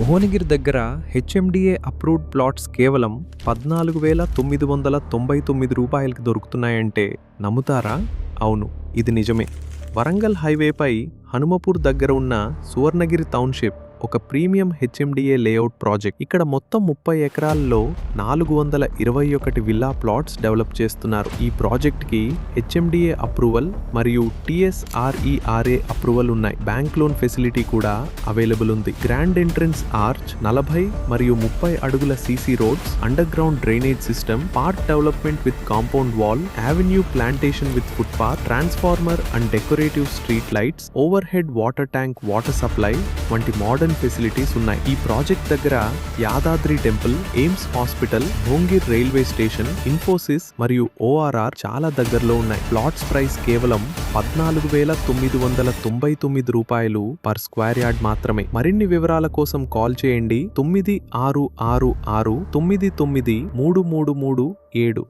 భువనగిరి దగ్గర HMDA approved plots కేవలం 14,999 రూపాయలకి దొరుకుతున్నాయంటే నమ్ముతారా? అవును, ఇది నిజమే. వరంగల్ హైవేపై హనుమపూర్ దగ్గర ఉన్న సువర్ణగిరి టౌన్షిప్ ఒక ప్రీమియం హెచ్ఎండిఏ లేఅవుట్ ప్రాజెక్ట్. ఇక్కడ మొత్తం 30 ఎకరాల్లో 421 విల్లా ప్లాట్స్ డెవలప్ చేస్తున్నారు. ఈ ప్రాజెక్ట్కి హెచ్ఎండిఏ అప్రూవల్ మరియు టీఎస్ఆర్ఈఆర్ఏ అప్రూవల్ ఉన్నాయి. బ్యాంక్ లోన్ ఫెసిలిటీ కూడా అవైలబుల్ ఉంది. గ్రాండ్ ఎంట్రన్స్ ఆర్చ్, 40 మరియు 30 అడుగుల CC roads, underground drainage system, park development with compound wall, avenue plantation with footpath, transformer and decorative street lights, overhead water tank, water supply వంటి modern facilities ఉన్నాయి. ఈ project దగ్గర Yadadri temple, AIIMS hospital, Bhongir railway station, Infosys మరియు ORR చాలా దగ్గరలో ఉన్నాయి. Plots price కేవలం 14,999 రూపాయలు పర్ స్క్వేర్ యార్డ్ మాత్రమే. మరిన్ని వివరాల కోసం కాల్ చేయండి 9666 99 33337.